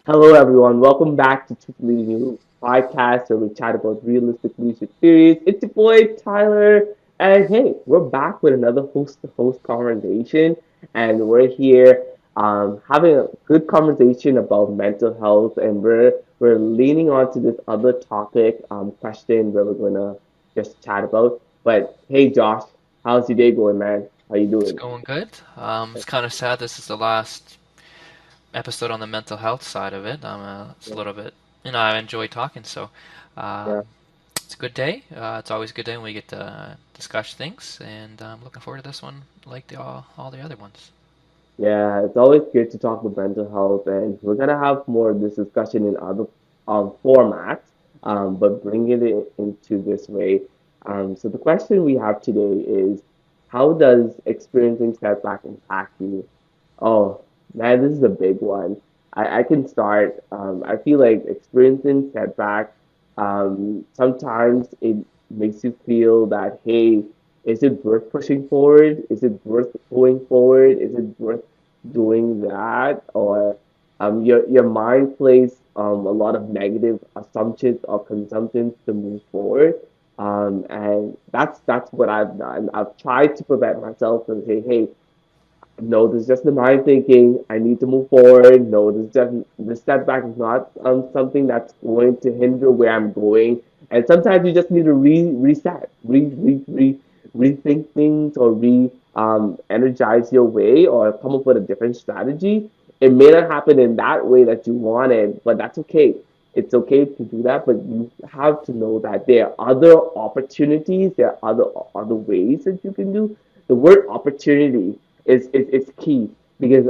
Hello, everyone. Welcome back to Totally New Podcast, where we chat about realistic music theories. It's your boy Tyler, and hey, we're back with another host-to-host conversation, and we're here having a good conversation about mental health, and we're leaning on to this other topic question where we're gonna just chat about. But hey, Josh, how's your day going, man? How you It's doing? going good. It's kind of sad this is the last episode on the mental health side of it. It's a Yeah, little bit, I enjoy talking, so yeah. it's a good day. It's always a good day when we get to discuss things, and I'm looking forward to this one, like all the other ones. Yeah, it's always good to talk about mental health, and we're gonna have more of this discussion in other formats, but bringing it into this way. So the question we have today is, how does experiencing setback impact you? Oh man, this is a big one. I can start. I feel like experiencing setback, sometimes it makes you feel that, hey, is it worth pushing forward? Is it worth going forward? Is it worth doing that? Or your mind plays a lot of negative assumptions or consumptions to move forward. And that's what I've done. I've tried to prevent myself from saying, hey, no, this is just the mind thinking. I need to move forward. No, this is just the setback is not something that's going to hinder where I'm going. And sometimes you just need to reset, rethink things, or energize your way, or come up with a different strategy. It may not happen in that way that you wanted, but that's okay. It's okay to do that, but you have to know that there are other opportunities, there are other ways that you can do. The word opportunity is key because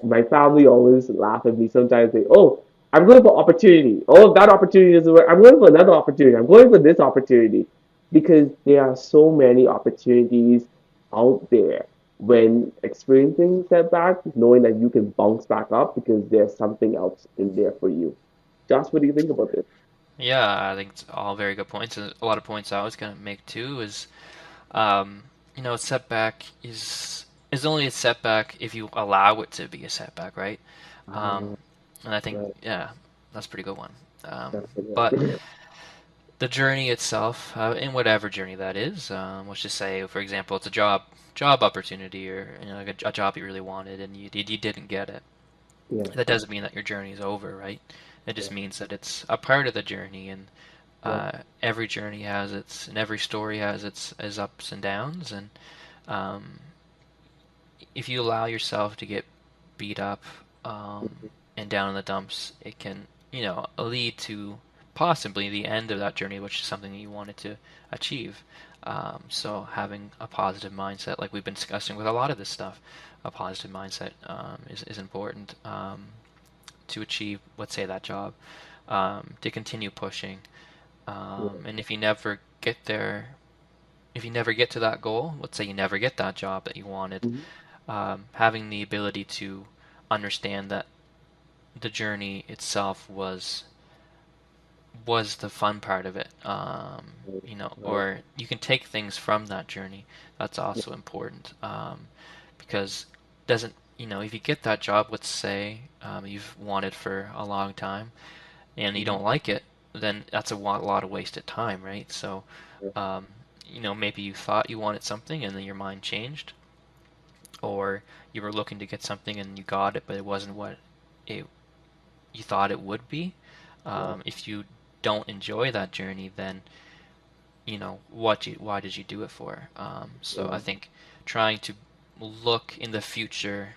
my family always laugh at me sometimes. Say, "Oh, I'm going for opportunity. Oh, that opportunity doesn't work. I'm going for another opportunity. I'm going for this opportunity," because there are so many opportunities out there. When experiencing setback, knowing that you can bounce back up because there's something else in there for you. Josh, what do you think about this? Yeah, I think it's all very good points, and a lot of points I was gonna make too is, um, setback is only a setback if you allow it to be a setback, right? Um, Ah, and I think, right, yeah, that's a pretty good one. that's the But one. the journey itself, in whatever journey that is, let's just say, for example, it's a job opportunity, or like a job you really wanted and you didn't get it. Yeah, That doesn't mean that your journey is over, right? It yeah, just means that it's a part of the journey, and yeah, every journey has its, and every story has its ups and downs, and um, if you allow yourself to get beat up and down in the dumps, it can, lead to possibly the end of that journey, which is something that you wanted to achieve. So having a positive mindset, like we've been discussing with a lot of this stuff, a positive mindset is important to achieve, let's say, that job, to continue pushing. yeah, And if you never get to that goal, let's say you never get that job that you wanted, mhm, having the ability to understand that the journey itself was the fun part of it. right, right, Or you can take things from that journey. That's also important, because doesn't if you get that job, let's say you've wanted for a long time, and you mhm, don't like it, then that's a lot of wasted time, right? So, yeah, um, maybe you thought you wanted something, and then your mind changed, or you were looking to get something and you got it, but it wasn't what it you thought it would be. yeah, If you don't enjoy that journey, then why did you do it for? So I yeah. think trying to look in the future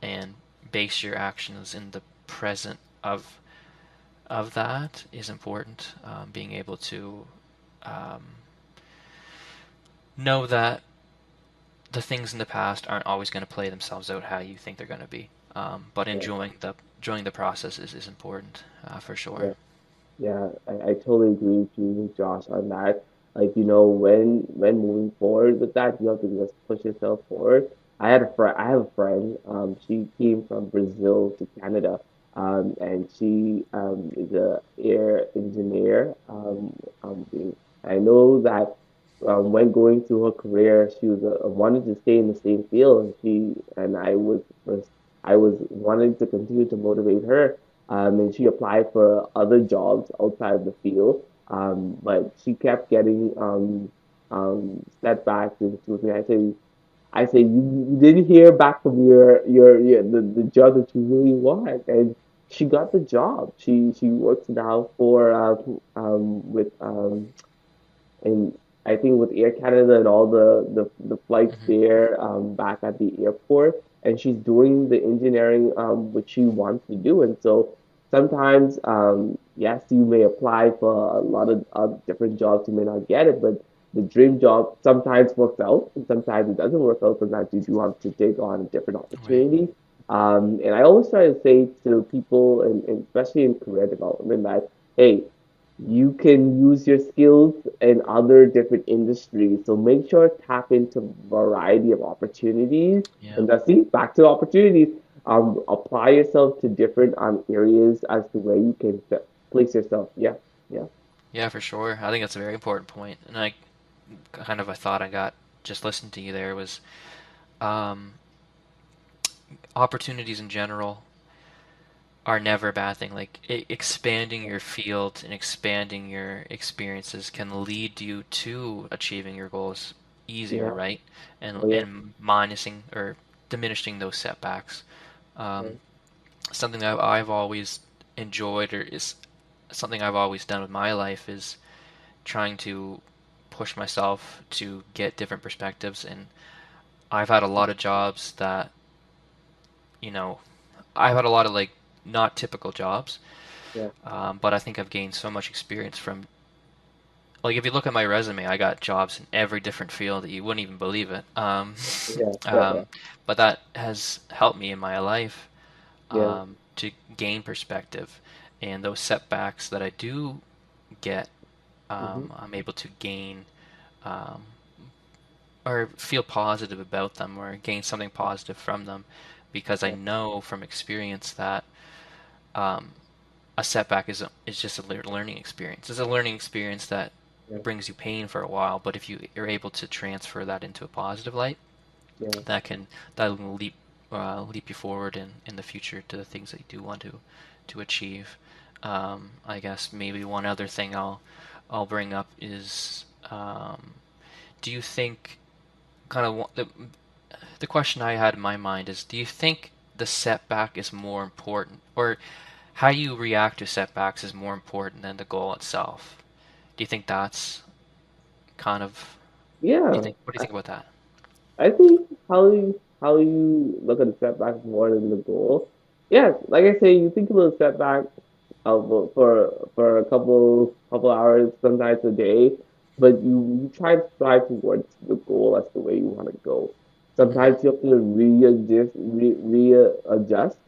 and base your actions in the present of that is important. Being able to um, know that the things in the past aren't always going to play themselves out how you think they're going to be. But Yeah. enjoying the process is important, for sure. Yeah, yeah, I totally agree with you, Josh, on that. Like, when moving forward with that, you have to just push yourself forward. I have a friend, she came from Brazil to Canada, and she is a air engineer. I know that when going through her career, she was wanted to stay in the same field, and I was wanting to continue to motivate her. and she applied for other jobs outside of the field. But she kept getting setbacks, and she was like, I say you didn't hear back from your the job that you really want, and she got the job. She works now for with and I think with Air Canada and all the flights Hmm. there back at the airport, and she's doing the engineering which she wants to do. And so sometimes, yes, you may apply for a lot of different jobs, you may not get it, but the dream job sometimes works out, and sometimes it doesn't work out. Sometimes you do have to take on a different Right. opportunity. And I always try to say to people, and especially in career development, that hey, you can use your skills in other different industries. So make sure tap into variety of opportunities. Yeah. And that's see, back to opportunities. Apply yourself to different areas as to where you can place yourself. Yeah, yeah, Yeah, for sure. I think that's a very important point. And I kind of a thought I got just listening to you there was um, opportunities in general are never a bad thing. Like expanding your field and expanding your experiences can lead you to achieving your goals easier, yeah, right? And oh yeah, and minusing or diminishing those setbacks. yeah, Um, Something that I've always enjoyed or is something I've always done with my life is trying to push myself to get different perspectives. And I've had a lot of jobs that, you know, I've had a lot of like not typical jobs, yeah, but I think I've gained so much experience from, like, if you look at my resume, I got jobs in every different field that you wouldn't even believe it. yeah, Um, but that has helped me in my life yeah, to gain perspective. And those setbacks that I do get, mm-hmm, I'm able to gain um, or feel positive about them or gain something positive from them because I yeah, know from experience that um, a setback is just a learning experience. It's a learning experience that yeah, brings you pain for a while, but if you are able to transfer that into a positive light, yeah, that will leap you forward in the future to the things that you do want to achieve. I guess maybe one other thing I'll bring up is do you think kind of the question I had in my mind is do you think the setback is more important or how you react to setbacks is more important than the goal itself? Do you think that's kind of yeah. what do you think about that? I think how you look at the setback more than the goal. Yes, like I say, you think about setback for a couple hours, sometimes a day, but you try to strive towards the goal as the way you want to go. Hmm. Sometimes you have to readjust.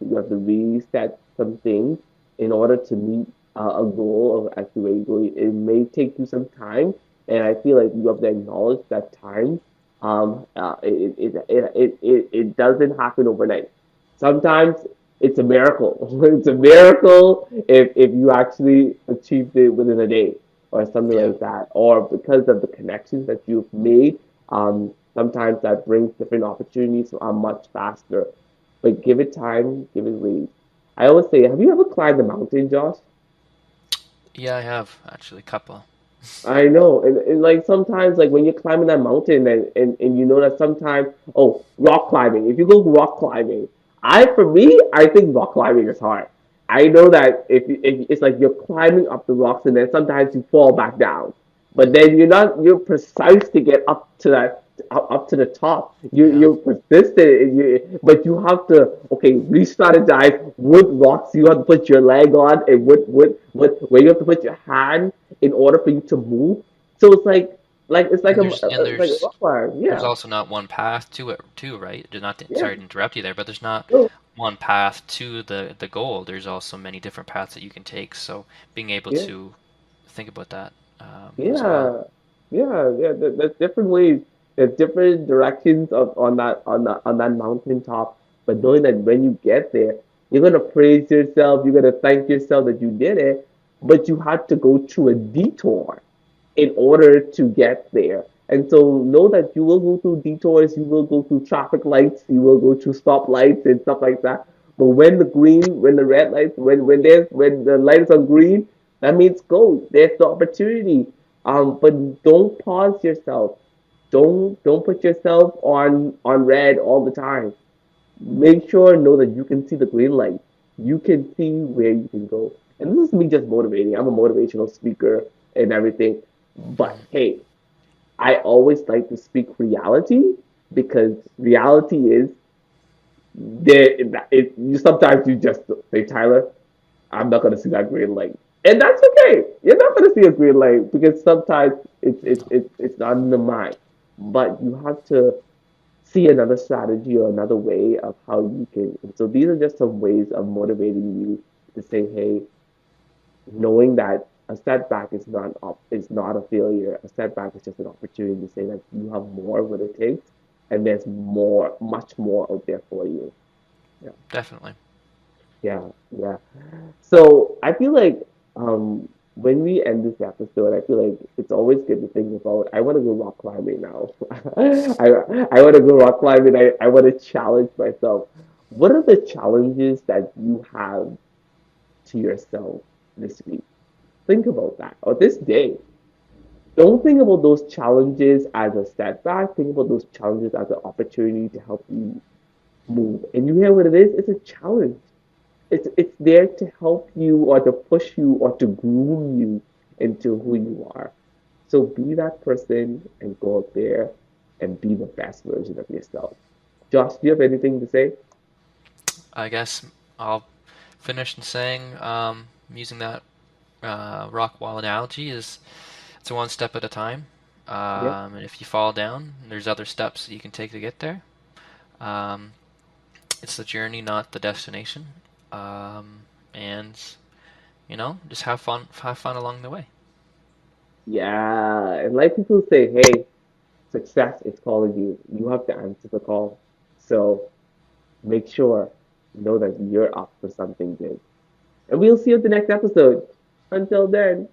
You have to reset some things in order to meet a goal of as the way you go. It may take you some time, and I feel like you have to acknowledge that time it doesn't happen overnight. Sometimes it's a miracle. It's a miracle if you actually achieved it within a day or something Yeah. like that, or because of the connections that you've made. Sometimes that brings different opportunities much faster. But give it time, give it ways. I always say, have you ever climbed a mountain, Josh? Yeah, I have actually a couple. I know, and like sometimes, like when you're climbing that mountain, and you know that sometimes, oh, rock climbing. If you go rock climbing, for me, I think rock climbing is hard. I know that if it's like you're climbing up the rocks, and then sometimes you fall back down, but then you're precise to get up to that up to the top. Yeah. You're persistent, but you have to okay re-strategize what rocks you have to put your leg on, and what where you have to put your hand in order for you to move. So And there's it's like a rock climb. there's Yeah, also not one path to it too, right? Not to, yeah, sorry to interrupt you there, but there's not no, one path to the goal. There's also many different paths that you can take. So being able yeah, to think about that as well. yeah, yeah. There's different ways. There's different directions of on that mountaintop. But knowing that when you get there, you're gonna praise yourself. You're gonna thank yourself that you did it. But you had to go through a detour in order to get there. And so know that you will go through detours, you will go through traffic lights, you will go through stoplights and stuff like that. But when the red lights, when the light is on green, that means go. There's the opportunity. But don't pause yourself. Don't put yourself on red all the time. Make sure know that you can see the green light. You can see where you can go. And this is me just motivating. I'm a motivational speaker and everything. But Mhm. hey, I always like to speak reality because reality is there. You sometimes you just say, Tyler, I'm not gonna see that green light, and that's okay. You're not gonna see a green light because sometimes it's not in the mind, but you have to see another strategy or another way of how you can. And so these are just some ways of motivating you to say, hey, knowing that a setback is not a failure. A setback is just an opportunity to say that you have more of what it takes, and there's more, much more out there for you. Yeah, Definitely. yeah, yeah. So I feel like when we end this episode, I feel like it's always good to think about. I want to go rock climbing now. I want to go rock climbing. I want to challenge myself. What are the challenges that you have to yourself this week? Think about that, or this day. Don't think about those challenges as a setback. Think about those challenges as an opportunity to help you move. And you hear what it is? It's a challenge. It's there to help you or to push you or to groom you into who you are. So be that person and go out there and be the best version of yourself. Josh, do you have anything to say? I guess I'll finish in saying, using that rock wall analogy is it's one step at a time. Yeah. And if you fall down, there's other steps that you can take to get there. Um, it's the journey, not the destination. And just have fun along the way. Yeah. And like people say, hey, success is calling you. You have to answer the call. So make sure know that you're up for something good. And we'll see you at the next episode. Until then.